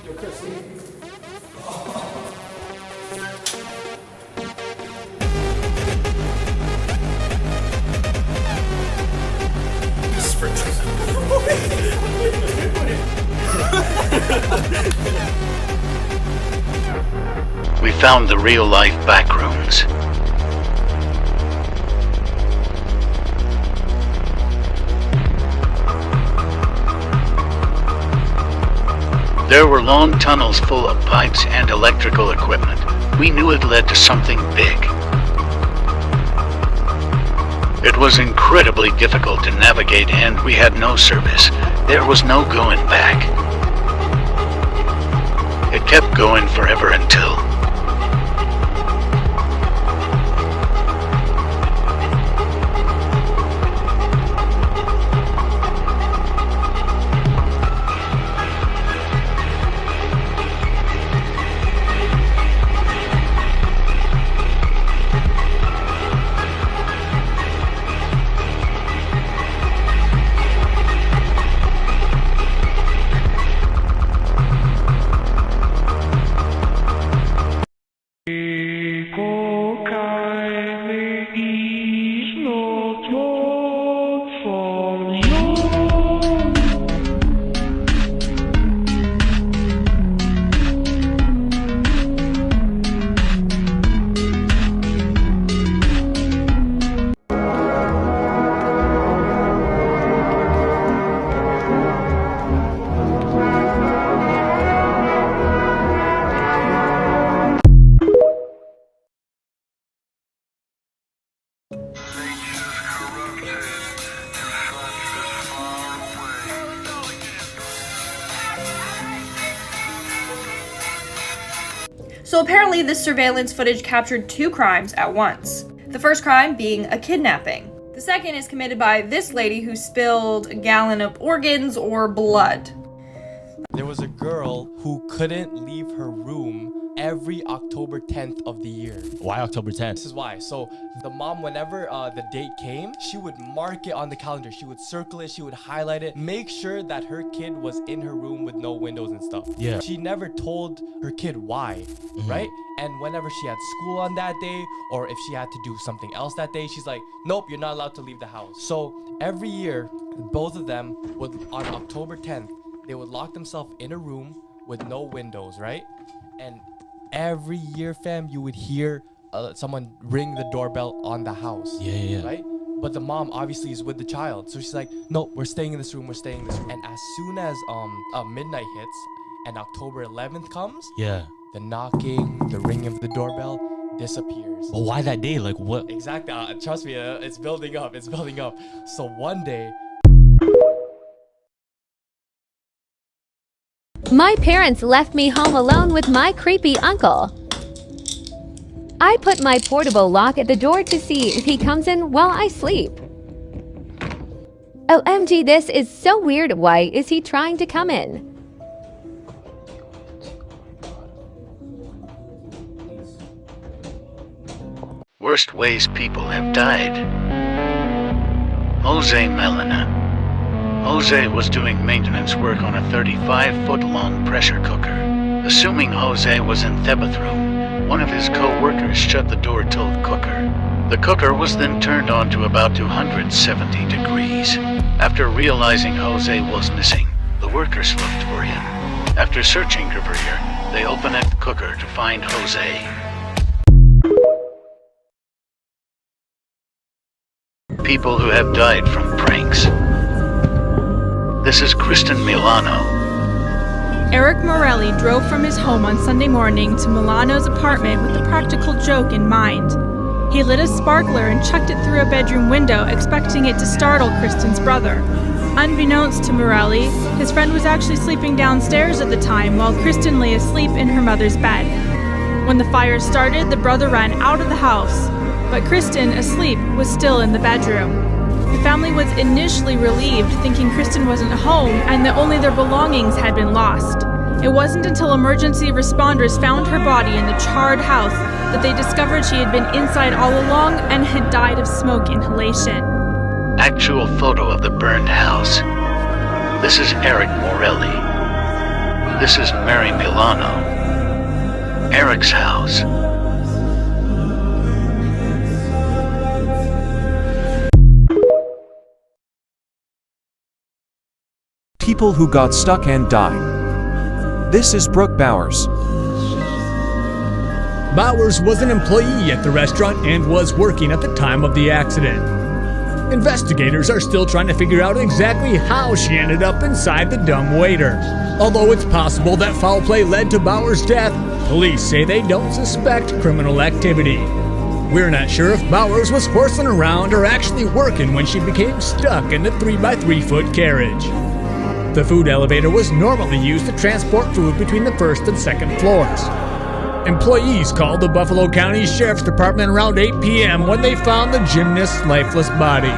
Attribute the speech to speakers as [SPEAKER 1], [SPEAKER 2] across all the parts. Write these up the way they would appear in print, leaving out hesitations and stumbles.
[SPEAKER 1] Yo, Chris, leave. This is for
[SPEAKER 2] We found the real-life backrooms. There were long tunnels full of pipes and electrical equipment. We knew it led to something big. It was incredibly difficult to navigate and we had no service. There was no going back. It kept going forever until...
[SPEAKER 3] So apparently this surveillance footage captured two crimes at once. The first crime being a kidnapping. The second is committed by this lady who spilled a gallon of organs or blood.
[SPEAKER 4] There was a girl who couldn't leave her room every October 10th of the year.
[SPEAKER 5] Why October 10th?
[SPEAKER 4] This is why. So the mom, whenever the date came, she would mark it on the calendar. She would circle it. She would highlight it. Make sure that her kid was in her room with no windows and stuff.
[SPEAKER 5] Yeah.
[SPEAKER 4] She never told her kid why, right? And whenever she had school on that day, or if she had to do something else that day, she's like, nope, you're not allowed to leave the house. So every year, both of them would, on October 10th, they would lock themselves in a room with no windows, right? And every year, fam, you would hear someone ring the doorbell on the house.
[SPEAKER 5] Yeah.
[SPEAKER 4] Right? But the mom obviously is with the child. So she's like, no, we're staying in this room. We're staying in this room. And as soon as midnight hits and October 11th comes,
[SPEAKER 5] Yeah.
[SPEAKER 4] the knocking, the ringing of the doorbell disappears.
[SPEAKER 5] But why that day? Like what?
[SPEAKER 4] Exactly. Trust me, it's building up. It's building up. So one day,
[SPEAKER 6] My parents left me home alone with my creepy uncle. I put my portable lock at the door to see if he comes in while I sleep. OMG, this is so weird. Why is he trying to come in?
[SPEAKER 2] Worst ways people have died. Jose Melena. Jose was doing maintenance work on a 35-foot-long pressure cooker. Assuming Jose was in Thebath room, one of his co-workers shut the door till the cooker. The cooker was then turned on to about 270 degrees. After realizing Jose was missing, the workers looked for him. After searching everywhere, they opened the cooker to find Jose. People who have died from pranks. This is Kristen Milano.
[SPEAKER 7] Eric Morelli drove from his home on Sunday morning to Milano's apartment with a practical joke in mind. He lit a sparkler and chucked it through a bedroom window, expecting it to startle Kristen's brother. Unbeknownst to Morelli, his friend was actually sleeping downstairs at the time while Kristen lay asleep in her mother's bed. When the fire started, the brother ran out of the house, but Kristen, asleep, was still in the bedroom. The family was initially relieved, thinking Kristen wasn't home and that only their belongings had been lost. It wasn't until emergency responders found her body in the charred house that they discovered she had been inside all along and had died of smoke inhalation.
[SPEAKER 2] Actual photo of the burned house. This is Eric Morelli. This is Mary Milano. Eric's house.
[SPEAKER 8] People who got stuck and died. This is Brooke Bowers.
[SPEAKER 9] Bowers was an employee at the restaurant and was working at the time of the accident. Investigators are still trying to figure out exactly how she ended up inside the dumb waiter. Although it's possible that foul play led to Bowers' death, police say they don't suspect criminal activity. We're not sure if Bowers was horsing around or actually working when she became stuck in the 3x3-foot carriage. The food elevator was normally used to transport food between the first and second floors. Employees called the Buffalo County Sheriff's Department around 8 p.m. when they found the gymnast's lifeless body.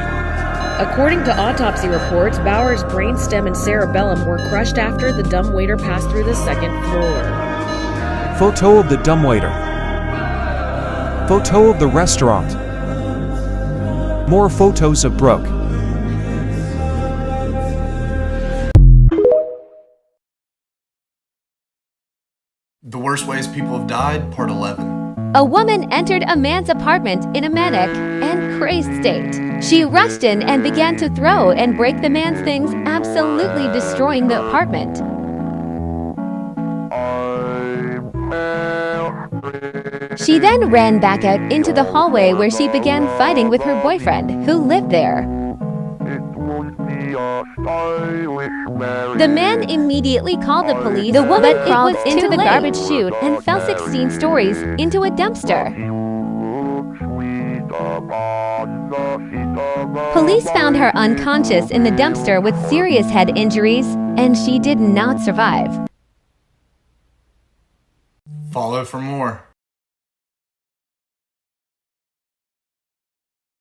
[SPEAKER 10] According to autopsy reports, Bowers' brainstem and cerebellum were crushed after the dumbwaiter passed through the second floor.
[SPEAKER 8] Photo of the dumbwaiter. Photo of the restaurant. More photos of Brooke.
[SPEAKER 1] The Worst Ways People Have Died, Part 11.
[SPEAKER 6] A woman entered a man's apartment in a manic and crazed state. She rushed in and began to throw and break the man's things, absolutely destroying the apartment. She then ran back out into the hallway where she began fighting with her boyfriend, who lived there. The man immediately called the police, the woman crawled into the garbage chute and fell 16 stories into a dumpster. Police found her unconscious in the dumpster with serious head injuries, and she did not survive.
[SPEAKER 1] Follow for more.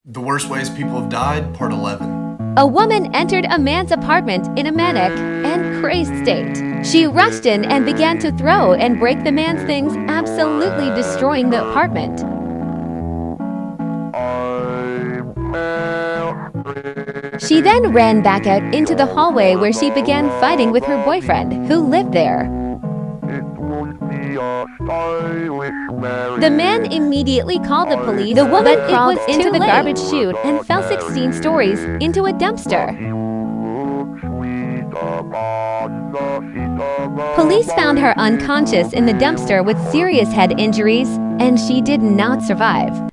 [SPEAKER 1] The Worst Ways People Have Died, Part 11.
[SPEAKER 6] A woman entered a man's apartment in a manic and crazed state. She rushed in and began to throw and break the man's things, absolutely destroying the apartment. She then ran back out into the hallway where she began fighting with her boyfriend, who lived there. The man immediately called the police, the woman crawled into the garbage chute and fell 16 stories into a dumpster. Police found her unconscious in the dumpster with serious head injuries, and she did not survive.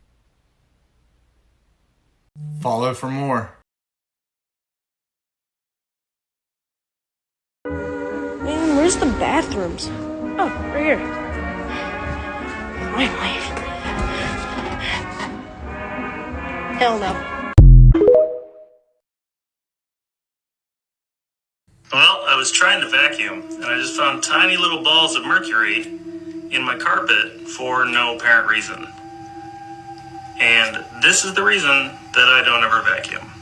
[SPEAKER 1] Follow for more.
[SPEAKER 10] Man, where's the bathrooms? Oh, right here. Finally. Hell no.
[SPEAKER 11] Well, I was trying to vacuum, and I just found tiny little balls of mercury in my carpet for no apparent reason. And this is the reason that I don't ever vacuum.